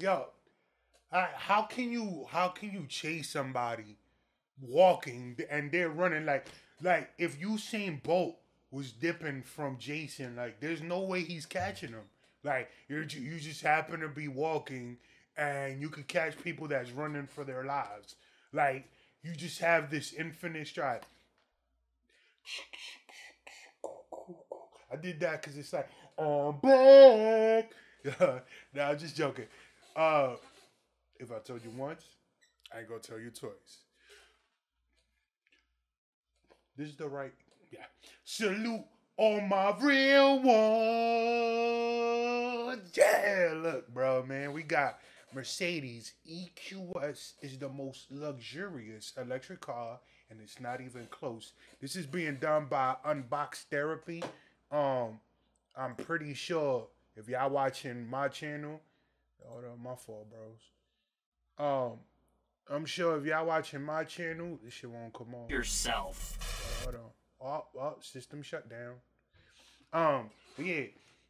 Yo, how can you chase somebody walking and they're running like if Usain Bolt was dipping from Jason, like there's no way he's catching him. Like you just happen to be walking and you could catch people that's running for their lives. Like you just have this infinite stride. I did that because it's like I'm back. Nah, I'm just joking. If I told you once, I ain't gonna tell you twice. This is the right, yeah. Salute all my real ones. Yeah, look, bro, man, we got Mercedes EQS is the most luxurious electric car, and it's not even close. This is being done by Unbox Therapy. I'm pretty sure if y'all watching my channel, hold on, my fault, bros. I'm sure if y'all watching my channel, this shit won't come on. Yourself. Hold on. Oh, system shut down. But yeah,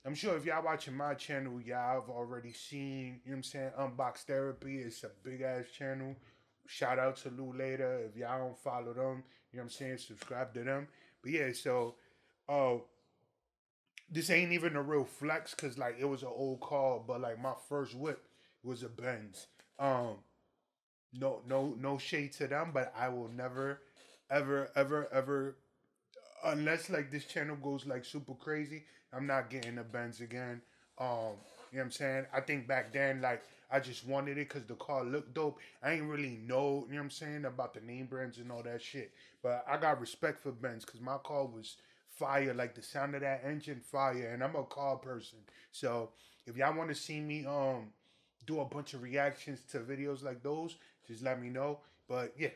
I'm sure if y'all watching my channel, y'all have already seen, you know what I'm saying, Unbox Therapy. It's a big ass channel. Shout out to Lou later. If y'all don't follow them, you know what I'm saying, subscribe to them. But yeah, so this ain't even a real flex because like it was an old car, but like my first whip was a Benz. No shade to them, but I will never, ever, unless like this channel goes like super crazy, I'm not getting a Benz again. You know what I'm saying? I think back then, like, I just wanted it because the car looked dope. I ain't really know, you know what I'm saying, about the name brands and all that shit. But I got respect for Benz because my car was fire, like the sound of that engine fire, and I'm a car person. So if y'all want to see me do a bunch of reactions to videos like those, just let me know. But yeah,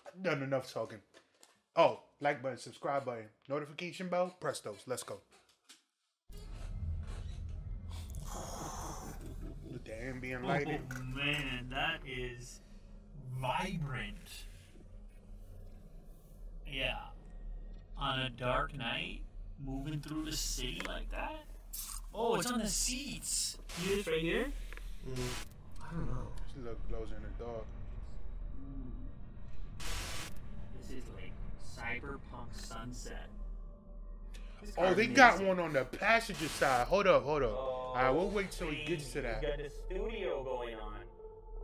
I've done enough talking. Oh, like button, subscribe button, notification bell, press those. Let's go. With the ambient lighting. Oh man, that is vibrant. Yeah. On a dark night, moving through the city like that? Oh, it's on the seats. You this right here? I don't know. She look glows in the dark. This is like cyberpunk sunset. Oh, they got one on the passenger side. Hold up. Alright, we'll wait till he gets to that. You got the studio going on.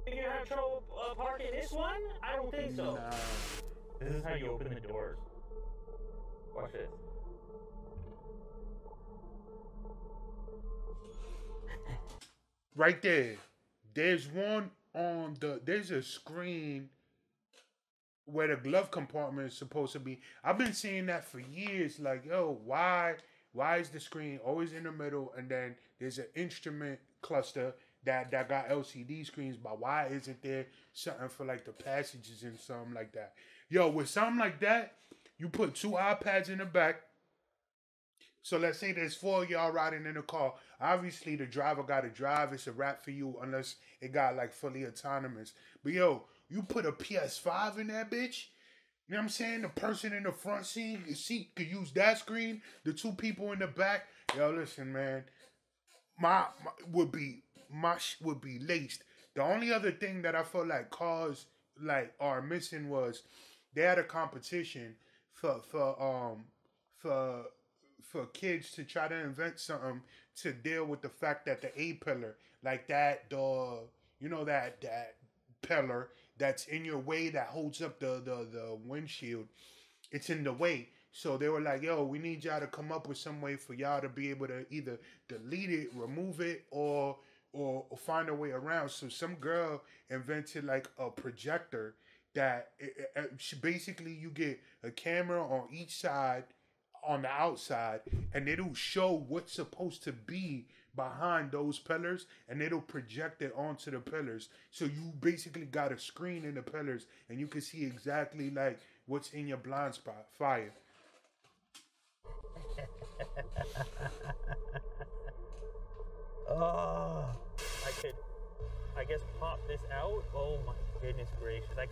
Think you're gonna have trouble parking this one? I don't think so. Nah. This is how you open the doors. Watch this. Right there. There's one on there's a screen where the glove compartment is supposed to be. I've been seeing that for years. Like, yo, why is the screen always in the middle and then there's an instrument cluster that got LCD screens, but why isn't there something for like the passages and something like that? Yo, with something like that, you put 2 iPads in the back. So let's say there's 4 of y'all riding in a car. Obviously, the driver got to drive. It's a wrap for you unless it got like fully autonomous. But yo, you put a PS5 in that bitch. You know what I'm saying? The person in the front seat could use that screen. The 2 people in the back. Yo, listen, man. My would be laced. The only other thing that I felt like cars like are missing was they had a competition for kids to try to invent something to deal with the fact that the A-pillar, like that, that pillar that's in your way that holds up the windshield, it's in the way. So they were like, yo, we need y'all to come up with some way for y'all to be able to either delete it, remove it, or find a way around. So some girl invented like a projector that basically you get a camera on each side on the outside, and it'll show what's supposed to be behind those pillars, and it'll project it onto the pillars. So you basically got a screen in the pillars, and you can see exactly like what's in your blind spot. Fire. Oh, I guess, pop this out. Oh my goodness gracious! I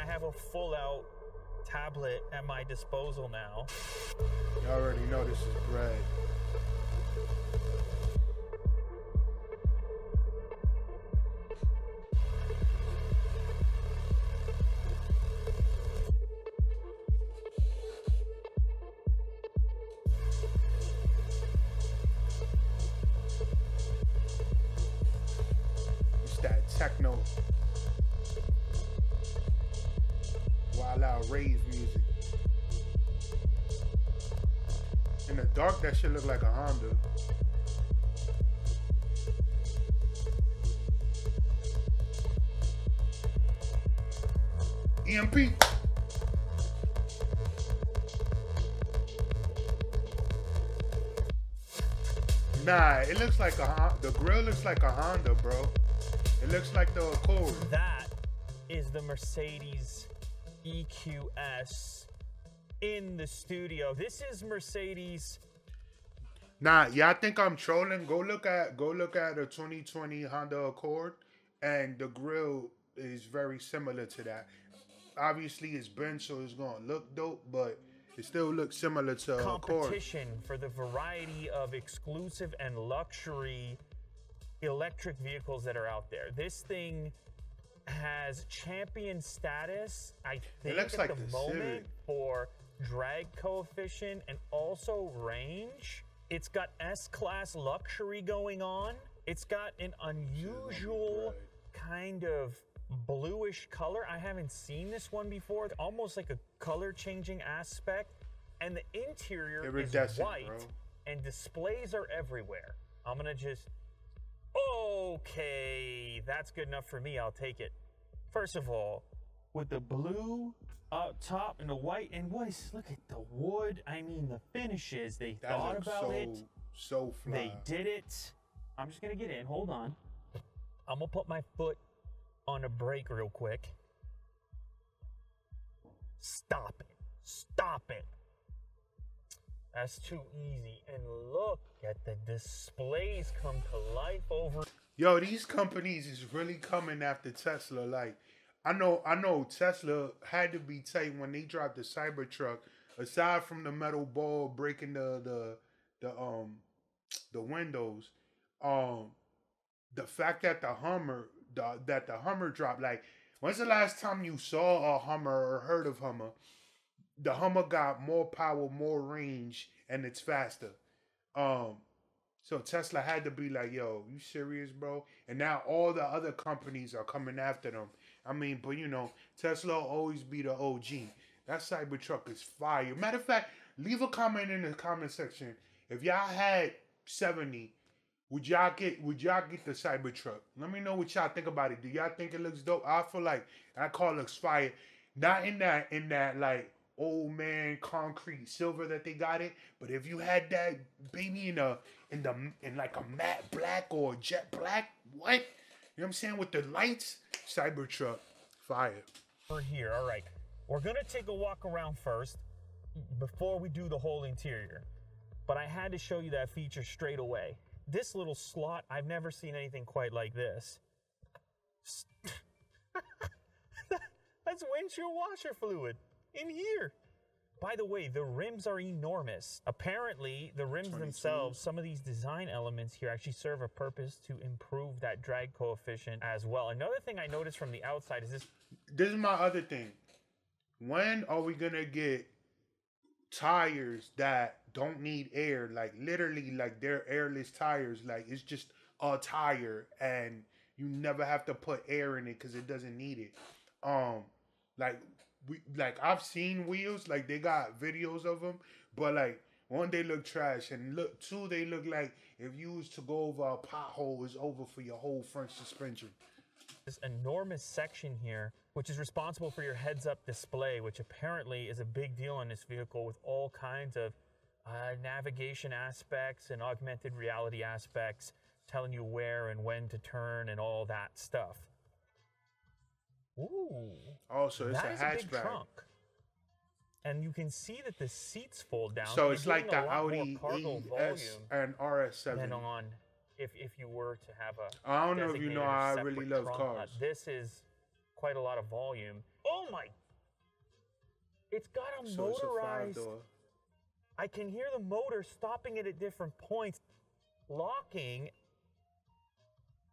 have a full out tablet at my disposal now. You already know this is bread. techno. Wild out rave music. In the dark, that shit look like a Honda. EMP. Nah, it looks like the grill looks like a Honda, bro. It looks like the Accord. That is the Mercedes EQS in the studio. This is Mercedes. Nah, yeah, I think I'm trolling. Go look at a 2020 Honda Accord, and the grill is very similar to that. Obviously, it's Benz, so it's gonna look dope, but it still looks similar to competition for the variety of exclusive and luxury electric vehicles that are out there. This thing has champion status, I think, at like the the moment Civic. for drag coefficient and also range. It's got S-Class luxury going on. It's got an unusual kind of bluish color. I haven't seen this one before. It's almost like a color changing aspect. And the interior is white, bro. and displays are everywhere. I'm gonna just, okay, that's good enough for me. I'll take it. First of all, with the blue up top and the white, and look at the wood. I mean, the finishes. They thought about it. So fly. They did it. I'm just gonna get in. Hold on. I'm gonna put my foot on a brake real quick. Stop it. Stop it. That's too easy. And look at the displays come to life over. Yo, these companies is really coming after Tesla. Like, I know Tesla had to be tight when they dropped the Cybertruck. Aside from the metal ball breaking the windows, the fact that the Hummer dropped. Like, when's the last time you saw a Hummer or heard of Hummer? The Hummer got more power, more range, and it's faster. So Tesla had to be like, yo, you serious, bro? And now all the other companies are coming after them. I mean, but you know, Tesla will always be the OG. That Cybertruck is fire. Matter of fact, leave a comment in the comment section. If y'all had 70, would y'all get the Cybertruck? Let me know what y'all think about it. Do y'all think it looks dope? I feel like that car looks fire. Not in that like old man concrete silver that they got it, but if you had that baby in like a matte black or jet black, what? You know what I'm saying, with the lights, Cybertruck, fire. We're here. All right, we're gonna take a walk around first before we do the whole interior, but I had to show you that feature straight away. This little slot, I've never seen anything quite like this. That's windshield washer fluid in here. By the way, the rims are enormous. Apparently, the rims themselves, some of these design elements here actually serve a purpose to improve that drag coefficient as well. Another thing I noticed from the outside is this. This is my other thing. When are we gonna get tires that don't need air? Like, literally, like, they're airless tires. Like, it's just a tire and you never have to put air in it because it doesn't need it. Like I've seen wheels, like they got videos of them, but like, one, they look trash, and two, they look like if you was to go over a pothole, it's over for your whole front suspension. This enormous section here, which is responsible for your heads-up display, which apparently is a big deal on this vehicle with all kinds of navigation aspects and augmented reality aspects, telling you where and when to turn and all that stuff. Ooh. Also, it's a hatchback. That is a big trunk. And you can see that the seats fold down. So it's like the Audi EQS and RS7. Than on if you were to have a I don't know if you know how I really love trunk. cars. This is quite a lot of volume. Oh my! It's got a motorized. It's a 5-door. I can hear the motor stopping it at different points, locking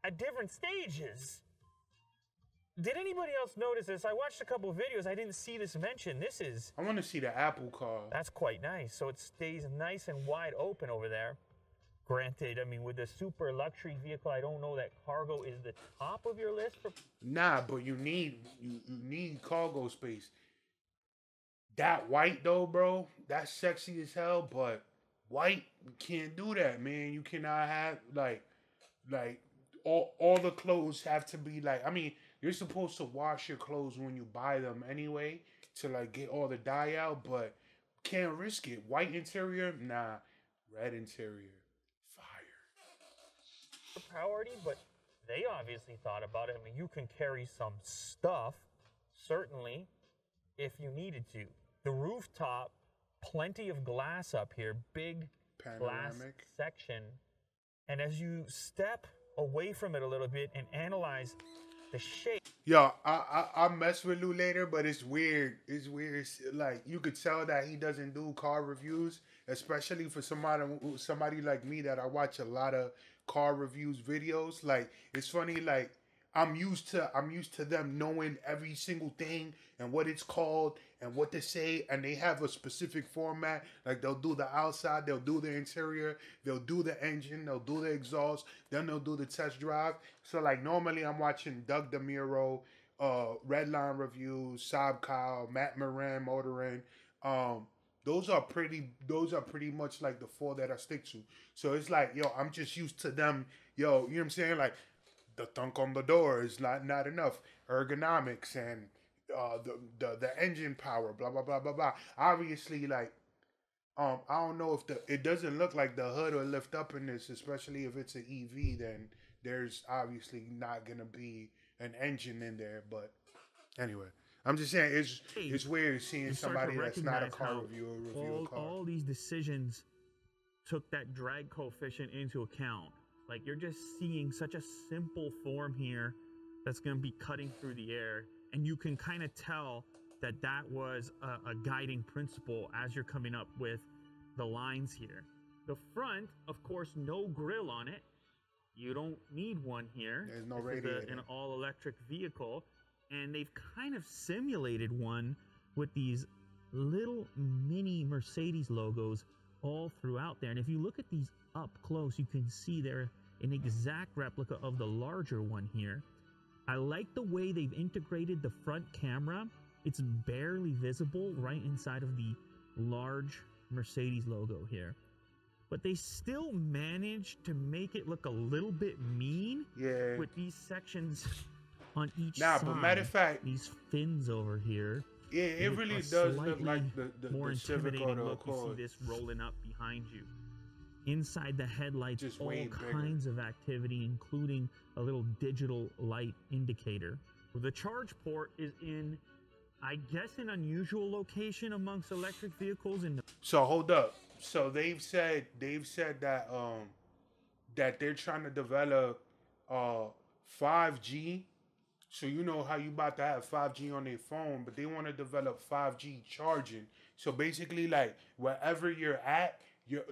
at different stages. Did anybody else notice this? I watched a couple of videos. I didn't see this mentioned. This is... I want to see the Apple car. That's quite nice. So it stays nice and wide open over there. Granted, I mean, with a super luxury vehicle, I don't know that cargo is the top of your list for. Nah, but you need cargo space. That white though, bro, that's sexy as hell. But white, you can't do that, man. You cannot have like all the clothes have to be like. I mean, you're supposed to wash your clothes when you buy them anyway to like get all the dye out, but can't risk it. White interior, nah. Red interior, fire. Priority, but they obviously thought about it. I mean, you can carry some stuff, certainly, if you needed to. The rooftop, plenty of glass up here, big glass Panoramic section. And as you step away from it a little bit and analyze the shape. Yo, I mess with Lou later, but it's weird. It's weird. Like you could tell that he doesn't do car reviews, especially for somebody like me that I watch a lot of car reviews videos. Like it's funny. Like I'm used to them knowing every single thing and what it's called and what to say, and they have a specific format. Like they'll do the outside, they'll do the interior, they'll do the engine, they'll do the exhaust, then they'll do the test drive. So like normally I'm watching Doug DeMuro, Redline Reviews, Saab Kyle, Matt Moran Motoring. Those are pretty much like the four that I stick to. So it's like, yo, I'm just used to them, yo, you know what I'm saying? Like the thunk on the door is not enough. Ergonomics and the engine power, blah blah blah blah blah. Obviously, like I don't know if it doesn't look like the hood will lift up in this, especially if it's an EV. Then there's obviously not gonna be an engine in there. But anyway, I'm just saying it's weird seeing somebody that's not a car reviewer review a car. All these decisions took that drag coefficient into account. Like you're just seeing such a simple form here that's going to be cutting through the air, and you can kind of tell that was a guiding principle as you're coming up with the lines here. The front, of course, no grille on it. You don't need one here. There's no radiator. An all-electric vehicle, and they've kind of simulated one with these little mini Mercedes logos all throughout there. And if you look at these up close, you can see they're an exact replica of the larger one here. I like the way they've integrated the front camera. It's barely visible right inside of the large Mercedes logo here. But they still managed to make it look a little bit mean with these sections on each side. But matter of fact, these fins over here. Yeah, it really does look like the more Civic intimidating or the look. Accord. You see this rolling up behind you. Inside the headlights, Just all way bigger. kinds of activity, including a little digital light indicator. The charge port is in, I guess, an unusual location amongst electric vehicles. So hold up. So they've said that that they're trying to develop 5G. So you know how you about to have 5G on their phone, but they want to develop 5G charging. So basically, like wherever you're at, you're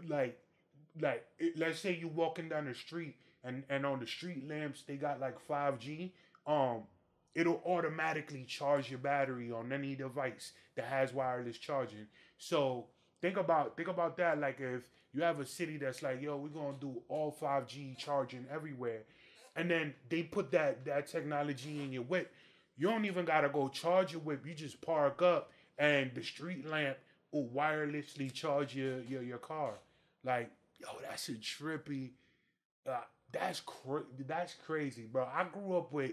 let's say you walking down the street and on the street lamps they got like 5G. It'll automatically charge your battery on any device that has wireless charging. So think about that. Like if you have a city that's like, yo, we're gonna do all 5G charging everywhere, and then they put that technology in your whip. You don't even gotta go charge your whip. You just park up, and the street lamp will wirelessly charge your car. Like, yo, that's a trippy. That's crazy, bro. I grew up with,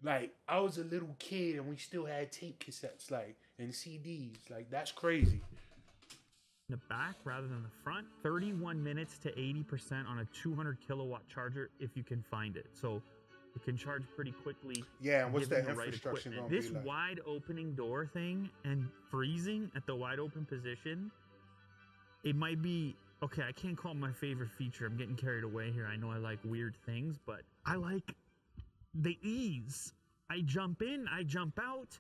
like, I was a little kid and we still had tape cassettes, like, and CDs. Like, that's crazy. The back rather than the front, 31 minutes to 80% on a 200 kilowatt charger if you can find it. So it can charge pretty quickly. Yeah, and what's given that the right infrastructure equipment. going to be This like? wide opening door thing and freezing at the wide open position, it might be, okay, I can't call it my favorite feature. I'm getting carried away here. I know I like weird things, but I like the ease. I jump in, I jump out.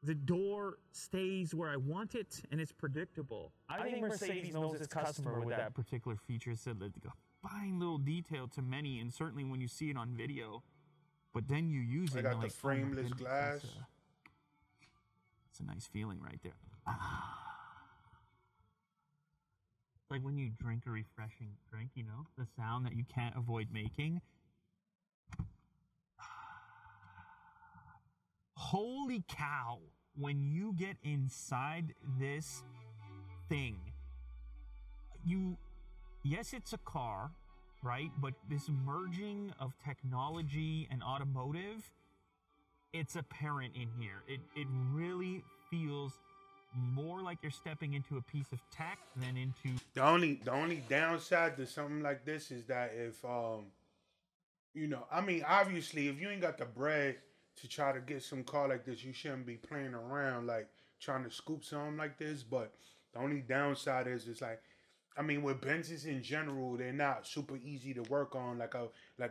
The door stays where I want it, and it's predictable. I think Mercedes knows its customer with that particular feature. It's a fine little detail to many, and certainly when you see it on video. But then you use it. I got and the like, oh my frameless goodness, glass. It's a nice feeling right there. Like when you drink a refreshing drink, you know? the sound that you can't avoid making. Holy cow, when you get inside this thing, yes, it's a car, right? But this merging of technology and automotive, it's apparent in here. It really feels more like you're stepping into a piece of tech than into... The only downside to something like this is that if, you know, I mean, obviously, if you ain't got the bread to try to get some car like this, you shouldn't be playing around, like, trying to scoop something like this. But the only downside is, it's like, I mean, with Benzes in general, they're not super easy to work on. Like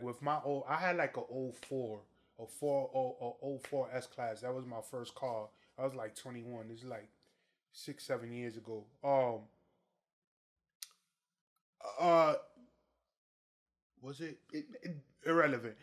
with my old, I had like a 04, a 04 S-Class. That was my first car. I was like 21. This is like 6-7 years ago. Was it irrelevant?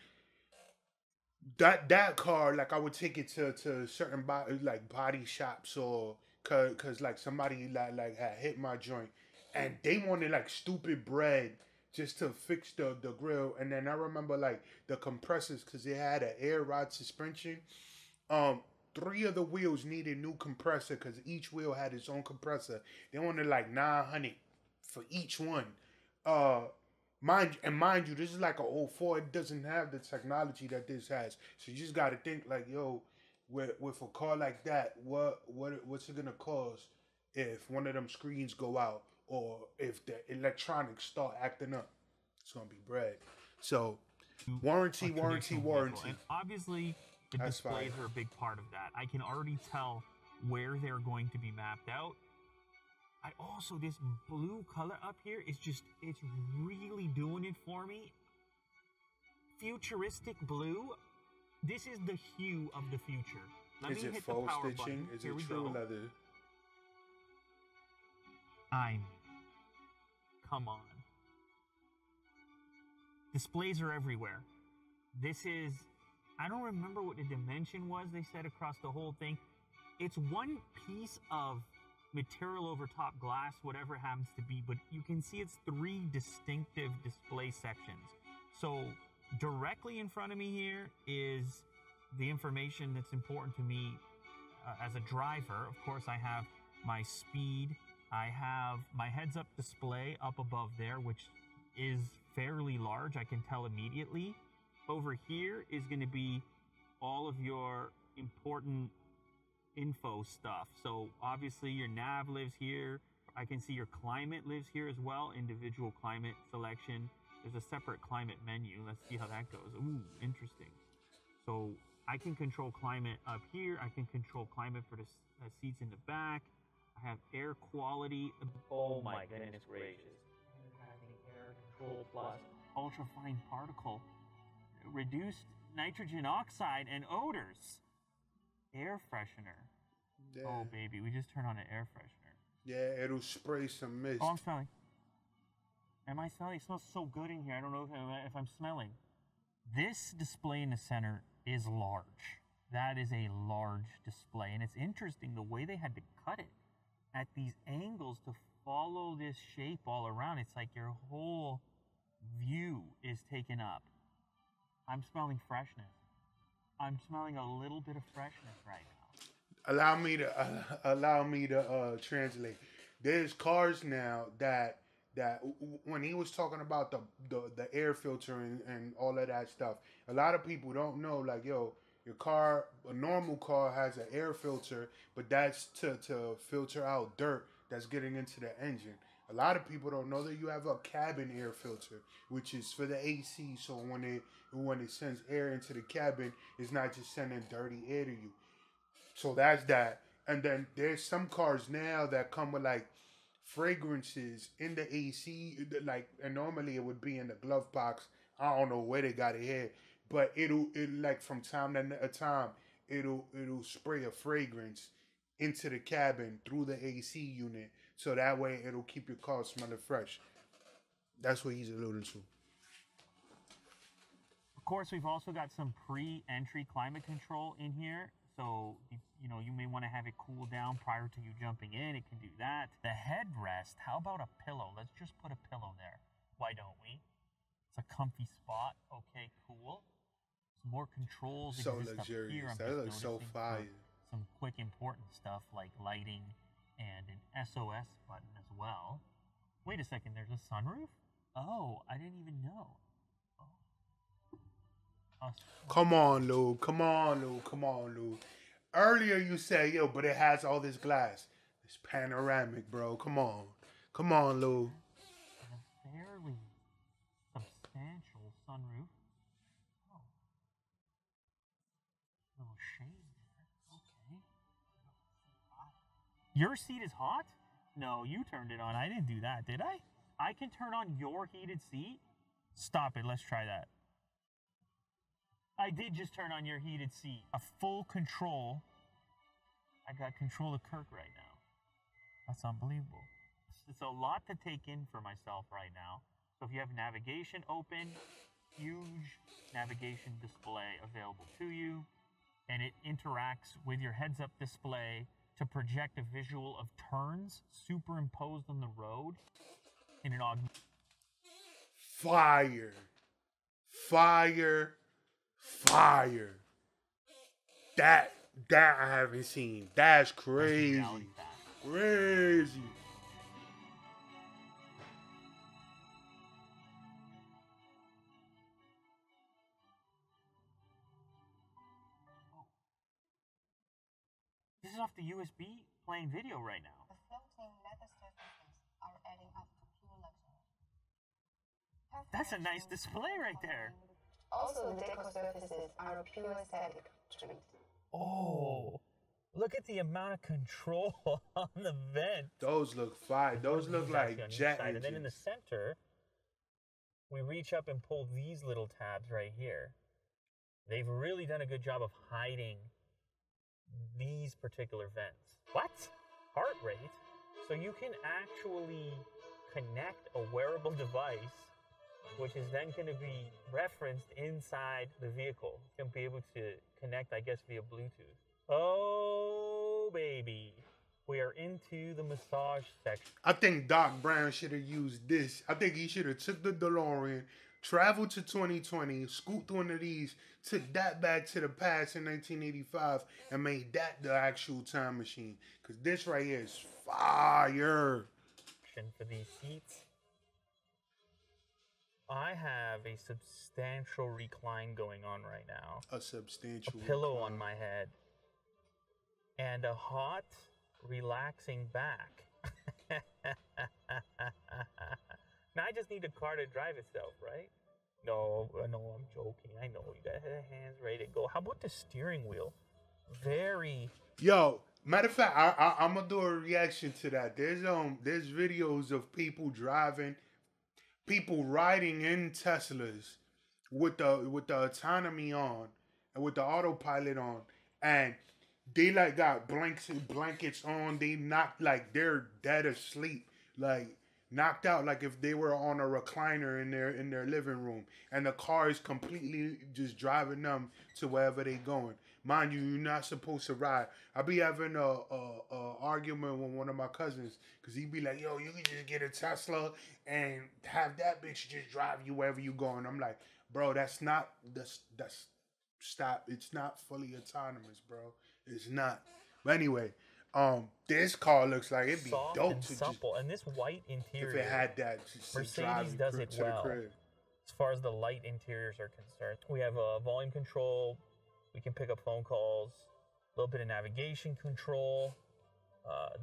That car, like, I would take it to certain body shops, or cause like somebody like had hit my joint, and they wanted like stupid bread just to fix the grill. And then I remember like the compressors, cause they had an air rod suspension. 3 of the wheels needed new compressor, cause each wheel had its own compressor. They wanted like 900 for each one. Mind you, this is like a 04. It doesn't have the technology that this has. So you just got to think like, yo, with a car like that, what's it gonna cost if one of them screens go out, or if the electronics start acting up? It's gonna be bread. So warranty. And obviously, the That's displays fine. are a big part of that. I can already tell where they're going to be mapped out. This blue color up here is it's really doing it for me. Futuristic blue. This is the hue of the future. Let me Is it hit the faux power stitching? button. Is Here it we true go. leather? Come on. Displays are everywhere. This is, I don't remember what the dimension was they said across the whole thing. It's one piece of material over top glass, whatever it happens to be, but you can see it's 3 distinctive display sections. So directly in front of me here is the information that's important to me as a driver. Of course, I have my speed. I have my heads-up display up above there, which is fairly large. I can tell immediately. Over here is going to be all of your important info stuff. So obviously your nav lives here. I can see your climate lives here as well. Individual climate selection. There's a separate climate menu. Let's see how that goes. Ooh, interesting. So I can control climate up here. I can control climate for the seats in the back. I have air quality. Oh my goodness gracious. Air control plus ultrafine particle. Reduced nitrogen oxide and odors. Air freshener. Yeah. Oh baby, we just turned on an air freshener. Yeah, it'll spray some mist. Oh, I'm smelling. Am I smelling? It smells so good in here. I don't know if I'm smelling. This display in the center is large. That is a large display. And it's interesting the way they had to cut it at these angles to follow this shape all around. It's like your whole view is taken up. I'm smelling freshness. I'm smelling a little bit of freshness right now. Allow me to translate. There's cars now that when he was talking about the air filter and all of that stuff, a lot of people don't know, like, yo, your car, a normal car has an air filter, but that's to filter out dirt that's getting into the engine. A lot of people don't know that you have a cabin air filter, which is for the AC. So when it sends air into the cabin, it's not just sending dirty air to you. So that's that. And then there's some cars now that come with like fragrances in the AC, like, and normally it would be in the glove box. I don't know where they got it here, but it'll like from time to time it'll spray a fragrance into the cabin through the AC unit, so that way it'll keep your car smelling fresh. That's what he's alluding to. Of course, we've also got some pre-entry climate control in here. So, you may want to have it cool down prior to you jumping in. It can do that. The headrest, how about a pillow? Let's just put a pillow there. Why don't we? comfy spot. Okay, cool. Some more controls So exist up here. luxurious. I'm That just looks so noticing fire. some quick important stuff like lighting and an SOS button as well. Wait a second, there's a sunroof? Oh, I didn't even know. Oh. Come on, Lou. Come on, Lou. Come on, Lou. Earlier you said, yo, but it has all this glass. It's panoramic, bro. Come on. Come on, Lou. And a fairly substantial sunroof. Oh. Little shade there. Okay. Your seat is hot? No, you turned it on. I didn't do that, did I? I can turn on your heated seat? Stop it. Let's try that. I did just turn on your heated seat. A full control. I got control of Kirk right now. That's unbelievable. It's a lot to take in for myself right now. So if you have navigation open, huge navigation display available to you, and it interacts with your heads-up display to project a visual of turns superimposed on the road in an Fire. Fire. Fire. That I haven't seen. That's crazy. Crazy. This is off the USB playing video right now. The floating leather surfaces are adding up to pure luxury. That's a nice display right there. Also, the decor surfaces are a pure aesthetic treat. Oh, look at the amount of control on the vent. Those look fire. Those look like jet engines. And then in the center, we reach up and pull these little tabs right here. They've really done a good job of hiding these particular vents. What? Heart rate? So you can actually connect a wearable device, which is then going to be referenced inside the vehicle. You can be able to connect, I guess, via Bluetooth. Oh, baby. We are into the massage section. I think Doc Brown should have used this. I think he should have took the DeLorean, traveled to 2020, scooped one of these, took that back to the past in 1985, and made that the actual time machine. Because this right here is fire. For these seats, I have a substantial recline going on right now. A substantial pillow recline on my head. And a hot, relaxing back. Now I just need a car to drive itself, right? No, I'm joking. I know you got hands ready to go. How about the steering wheel? Very. Yo, matter of fact, I'm gonna do a reaction to that. There's videos of people riding in Teslas with the autonomy on and with the autopilot on, and they like got blankets on. They knocked like they're dead asleep, like knocked out, like if they were on a recliner in their living room, and the car is completely just driving them to wherever they going. Mind you, you're not supposed to ride. I be having a argument with one of my cousins because he be like, yo, you can just get a Tesla and have that bitch just drive you wherever you going. I'm like, bro, that's stop. It's not fully autonomous, bro. It's not. But anyway, this car looks like it'd be soft dope and to supple, and this white interior. if it had that. Just Mercedes does it well. As far as the light interiors are concerned, we have a volume control. We can pick up phone calls, a little bit of navigation control.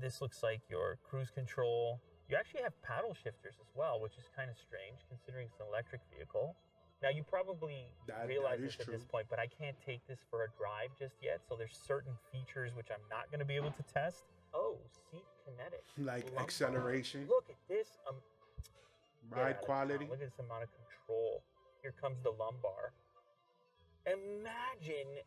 This looks like your cruise control. You actually have paddle shifters as well, which is kind of strange considering it's an electric vehicle. Now, you probably realize this at this point, but I can't take this for a drive just yet, so there's certain features which I'm not going to be able to test. Oh, seat kinetics. Like acceleration. Look at this. Ride quality. Look at this amount of control. Here comes the lumbar. Imagine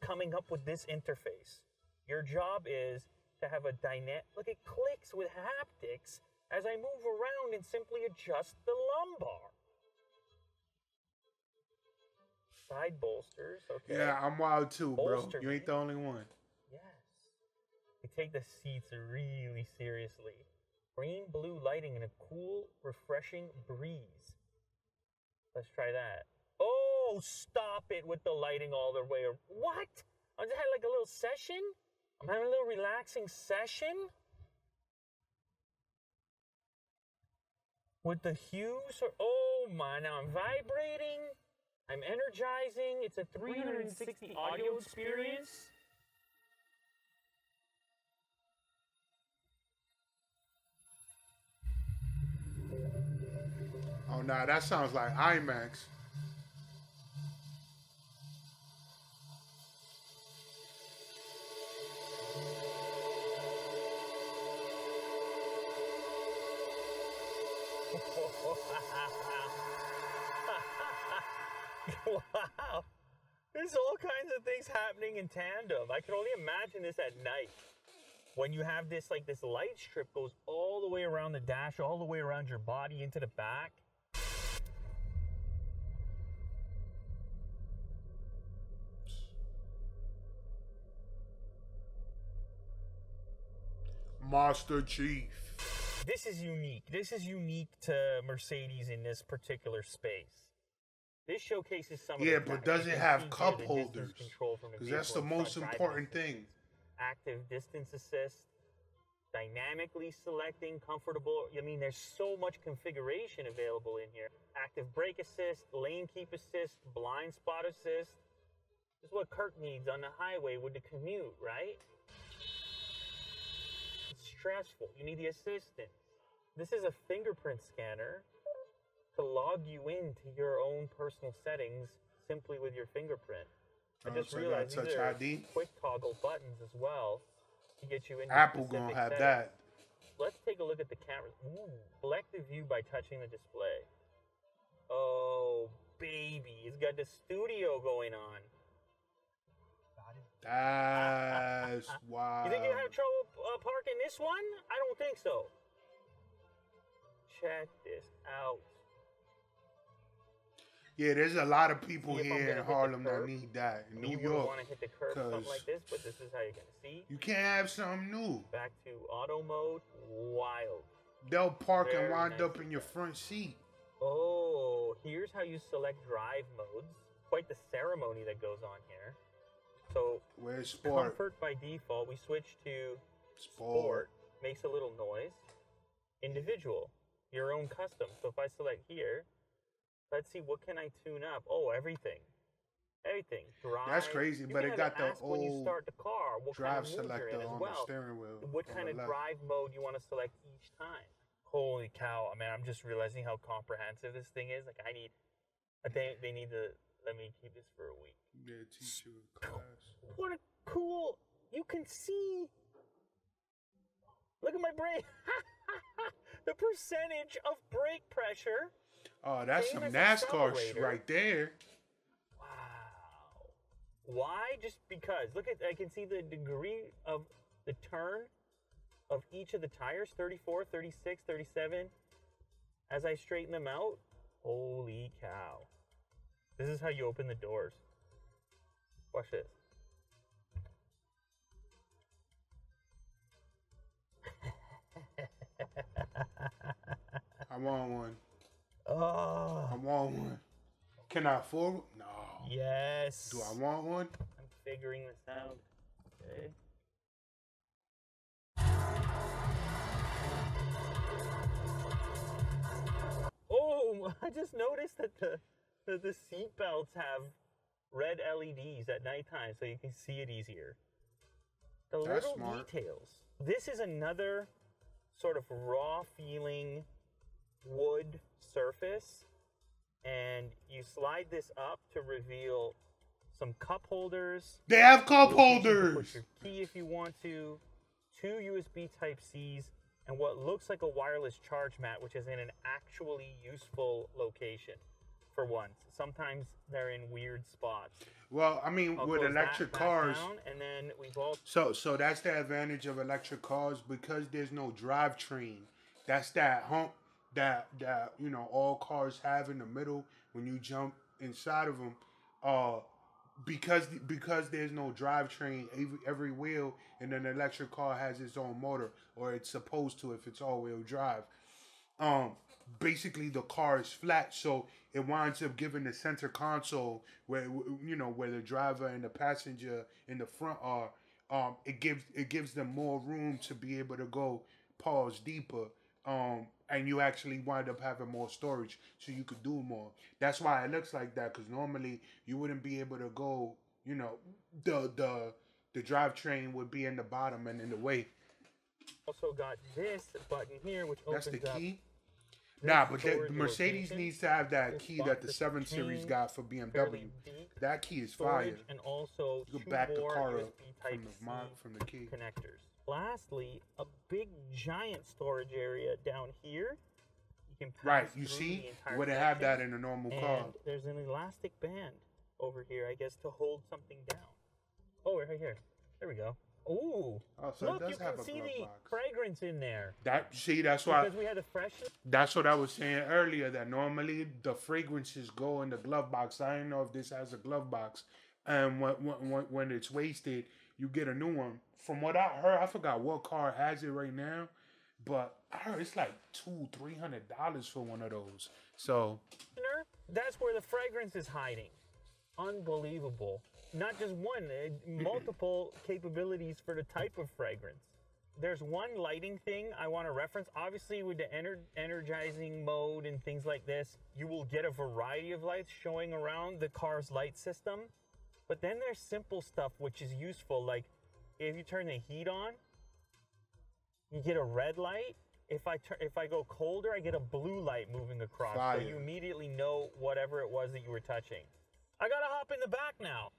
coming up with this interface. Your job is to have a dynamic. Look, it clicks with haptics as I move around and simply adjust the lumbar. Side bolsters, okay. Yeah, I'm wild too, bro. You ain't the only one. Yes. We take the seats really seriously. Green, blue lighting and a cool, refreshing breeze. Let's try that. Oh, stop it with the lighting all the way. What? I just had like a little session. I'm having a little relaxing session with the hues. Oh my! Now I'm vibrating. I'm energizing. It's a 360 audio experience. Oh, nah, that sounds like IMAX. Wow. There's all kinds of things happening in tandem. I can only imagine this at night. When you have this, like, this light strip goes all the way around the dash, all the way around your body into the back. Master Chief. This is unique. This is unique to Mercedes in this particular space. This showcases some of the But does it have cup holders? Because that's the most important thing. Active distance assist, dynamically selecting, comfortable. I mean, there's so much configuration available in here. Active brake assist, lane keep assist, blind spot assist. This is what Kirk needs on the highway with the commute, right? It's stressful. You need the assistant. This is a fingerprint scanner to log you into your own personal settings simply with your fingerprint. I just realized these are quick toggle buttons as well to get you into Apple gonna have settings. that. Let's take a look at the camera. Ooh, select the view by touching the display. Oh, baby. It's got the studio going on. That's wow. You think you have trouble parking this one? I don't think so. Check this out. Yeah, there's a lot of people here in Harlem that need that. In New York, want to hit the curb, something like this, but this is how you're gonna see. You can't have something new. Back to auto mode. Wild. They'll park and wind up in your front seat. Oh, here's how you select drive modes. Quite the ceremony that goes on here. So, where's sport? Comfort by default. We switch to sport. Makes a little noise. Individual. Your own custom. So if I select here, let's see, what can I tune up? Oh, everything. Everything. Drive. That's crazy, but it got the old when you start the car, what drive kind of mood you're selector in as on well. the steering wheel. What kind of drive mode you want to select each time. Holy cow. I mean, I'm just realizing how comprehensive this thing is. Like, they need to let me keep this for a week. Yeah, teach you a class. What a cool, you can see. Look at my brake. The percentage of brake pressure. Oh, that's some NASCAR shit right there. Wow. Why? Just because. Look at, I can see the degree of the turn of each of the tires. 34, 36, 37. As I straighten them out. Holy cow. This is how you open the doors. Watch this. I want one. Oh. I want one. Can I afford one? No. Yes. Do I want one? I'm figuring this out. Okay. Oh, I just noticed that the seat belts have red LEDs at nighttime, so you can see it easier. The That's little smart. details. This is another sort of raw feeling wood surface, and you slide this up to reveal some cup holders. They have cup Put holders. your key if you want to. 2 USB Type-Cs, and what looks like a wireless charge mat, which is in an actually useful location for once. Sometimes they're in weird spots. Well, I mean, with electric cars, down, and then we've all so that's the advantage of electric cars because there's no drivetrain. That's that hump that you know all cars have in the middle when you jump inside of them. Because there's no drivetrain, every wheel in an electric car has its own motor, or it's supposed to if it's all-wheel drive. basically the car is flat, so it winds up giving the center console where where the driver and the passenger in the front are. It gives them more room to be able to go pause deeper. And you actually wind up having more storage, so you could do more. That's why it looks like that, because normally you wouldn't be able to go. The drivetrain would be in the bottom and in the way. Also got this button here, which That's opens the up. key. Nah, but storage Mercedes location. needs to have that This key box that the is 7 Series contained got for fairly BMW. deep That key is fire. storage, and also You two can back the more car up USB Type from the key. connectors. Lastly, a big giant storage area down here. You can pass Right, you through see? the entire You wouldn't have that section, in a normal and car. there's an elastic band over here, I guess, to hold something down. Oh, right here. There we go. Ooh, Oh, so it look, does you have can a see glove the box. fragrance in there. That's why. Because we had the freshness. That's what I was saying earlier. That normally the fragrances go in the glove box. I don't know if this has a glove box. And when it's wasted, you get a new one. From what I heard, I forgot what car has it right now, but I heard it's like $200-$300 for one of those. So That's where the fragrance is hiding. Unbelievable. Not just one, multiple capabilities for the type of fragrance. There's one lighting thing I want to reference. Obviously, with the energizing mode and things like this, you will get a variety of lights showing around the car's light system. But then there's simple stuff which is useful, like if you turn the heat on, you get a red light. If I go colder, I get a blue light moving across. Fire. So you immediately know whatever it was that you were touching. I gotta hop in the back now.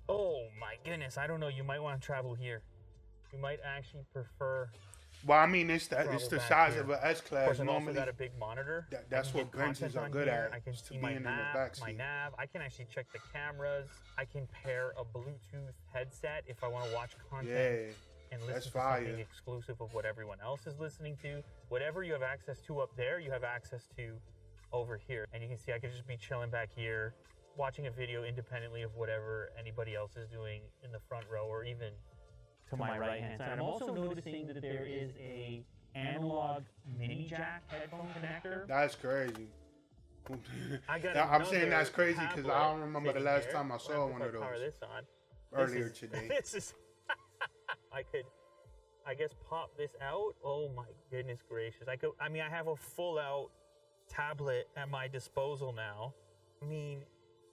Oh my goodness, I don't know. You might want to travel here. You might actually prefer. well, I mean, it's the Travel size back of here. an S Of course, class. I've also Normally, got a big monitor. that's I can what get content Benzes are on good here. at. I can is to see be my in the map, back my seat. nav. I can actually check the cameras. I can pair a Bluetooth headset if I want to watch content Yeah, and that's listen to something fire. exclusive of what everyone else is listening to. Whatever you have access to up there, you have access to over here. And you can see I could just be chilling back here, watching a video independently of whatever anybody else is doing in the front row or even To my right hand side. I'm also noticing that there is a analog mini jack headphone connector. That's crazy. I got I'm saying another that's crazy because I don't tablet remember the sitting last here. time I I'll saw have one to of those power this on. earlier This is- today. This is. I could, I guess, pop this out. Oh my goodness gracious! I mean, I have a full-out tablet at my disposal now. I mean,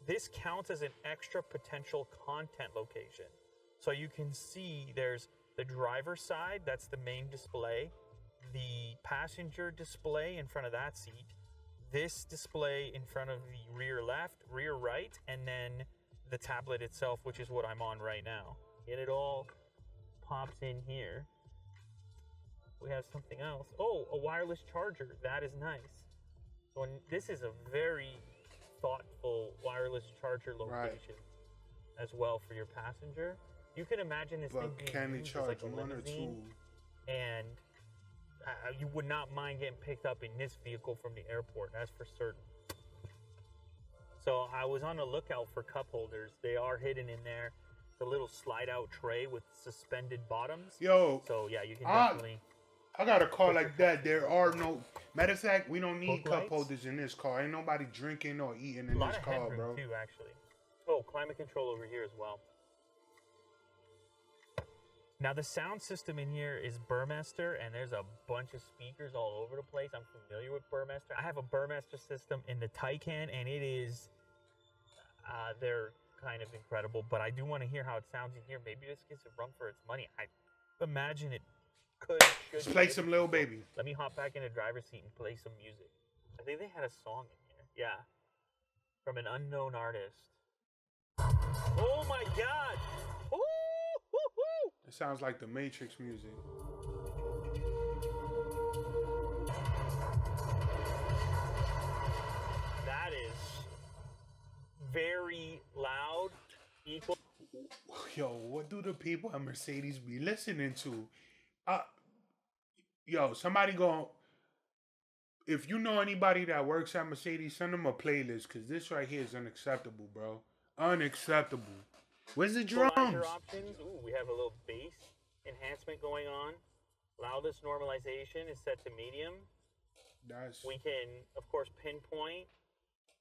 this counts as an extra potential content location. So you can see there's the driver's side. That's the main display. The passenger display in front of that seat. This display in front of the rear left, rear right, and then the tablet itself, which is what I'm on right now. And it all pops in here. We have something else. Oh, a wireless charger. That is nice. So this is a very thoughtful wireless charger location as well for your passenger. You can imagine this thing But being can it used as charge like a one or limousine, two? and you would not mind getting picked up in this vehicle from the airport, that's for certain. So I was on the lookout for cup holders. They are hidden in there. The little slide-out tray with suspended bottoms. Yo, So yeah, you can Ah, definitely. I got a car like that. There are no. Matter of fact, we don't need Book cup lights? holders in this car. Ain't nobody drinking or eating A in lot this of car, headroom bro. too, actually. Oh, climate control over here as well. Now the sound system in here is Burmester, and there's a bunch of speakers all over the place. I'm familiar with Burmester. I have a Burmester system in the Taycan, and it is, they're kind of incredible. But I do want to hear how it sounds in here. Maybe this gets a run for its money. I imagine it could. Let's play some Lil Baby. Let me hop back in the driver's seat and play some music. I think they had a song in here. Yeah, from an unknown artist. Oh my God! Ooh, woo, woo. It sounds like the Matrix music. That is very loud. Equal. Yo, what do the people at Mercedes be listening to? Yo, somebody go. If you know anybody that works at Mercedes, send them a playlist, because this right here is unacceptable, bro. Unacceptable. Where's the drums? Equalizer options. Ooh, we have a little bass enhancement going on. Loudest normalization is set to medium. We can, of course, pinpoint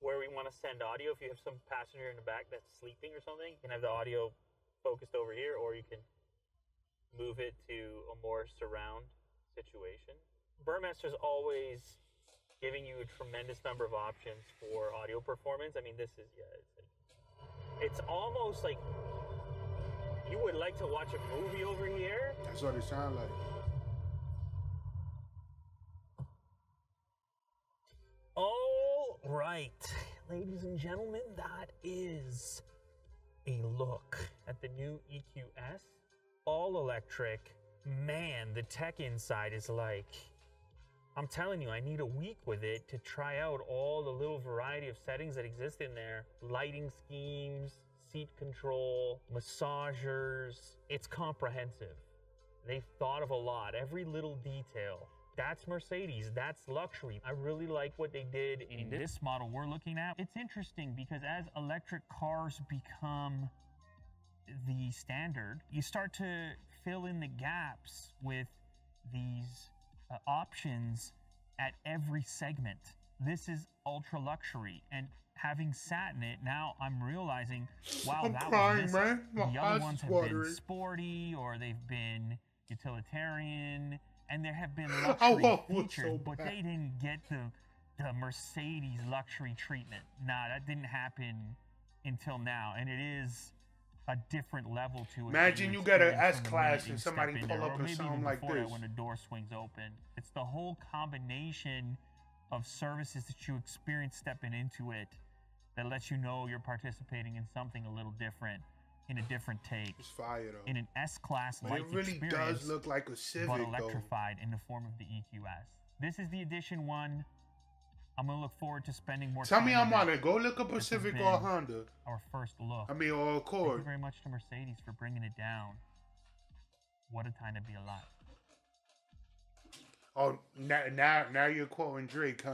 where we want to send audio. If you have some passenger in the back that's sleeping or something, you can have the audio focused over here, or you can move it to a more surround situation. Burmmaster's always giving you a tremendous number of options for audio performance. I mean, this is, it's almost like you would like to watch a movie over here. That's what it sounds like. All right, ladies and gentlemen, that is a look at the new EQS. All electric. Man, the tech inside is like, I'm telling you, I need a week with it to try out all the little variety of settings that exist in there. Lighting schemes, seat control, massagers. It's comprehensive. They've thought of a lot, every little detail. That's Mercedes, that's luxury. I really like what they did in this model we're looking at. It's interesting because as electric cars become the standard, you start to fill in the gaps with these options at every segment. This is ultra luxury, and having sat in it, now I'm realizing, wow, I'm that crying, was man. the other ones have been sporty, or they've been utilitarian, and there have been luxury features, but they didn't get the Mercedes luxury treatment. Nah, that didn't happen until now, and it is a different level to it. Imagine you get an S-Class and somebody pull up or something like this. When the door swings open. It's the whole combination of services that you experience stepping into it that lets you know you're participating in something a little different, in a different take. It's fire though. In an S-Class like experience. It really does look like a Civic, but electrified in the form of the EQS. This is the Edition 1. I'm gonna look forward to spending more time. Tell me I'm on it. Go look up a Civic or a Honda. Our first look. I mean, or a Accord. Thank you very much to Mercedes for bringing it down. What a time to be alive. Oh, now you're quoting Drake,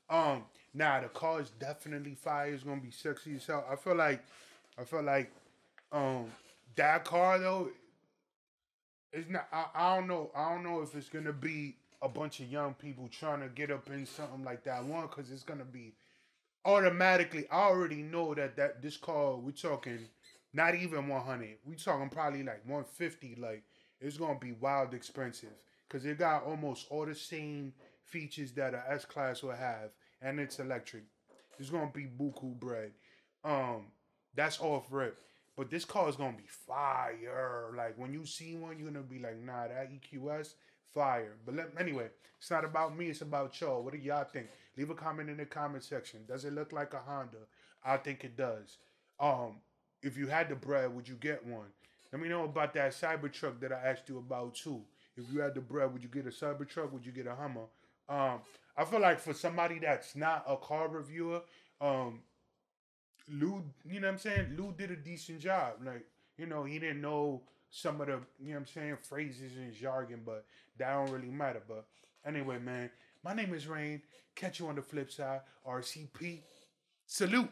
huh? Nah, the car is definitely fire. It's gonna be sexy as hell. I feel like, that car though, it's not. I don't know if it's gonna be a bunch of young people trying to get up in something like that. One, because it's gonna be automatically. I already know that this car, we're talking not even 100. We talking probably like 150. Like, it's gonna be wild expensive because it got almost all the same features that a S-Class will have, and it's electric. It's gonna be buku bread. That's off rip. But this car is gonna be fire. Like, when you see one, you're gonna be like, nah, that EQS. Fire. But anyway, it's not about me, it's about y'all. What do y'all think? Leave a comment in the comment section. Does it look like a Honda? I think it does. If you had the bread, would you get one? Let me know about that Cybertruck that I asked you about too. If you had the bread, would you get a Cybertruck? Would you get a Hummer? I feel like for somebody that's not a car reviewer, Lou, you know what I'm saying? Lou did a decent job. Like, you know, he didn't know some of the, you know what I'm saying, phrases and jargon, but that don't really matter. But anyway, man, my name is Rain. Catch you on the flip side. RCP. Salute.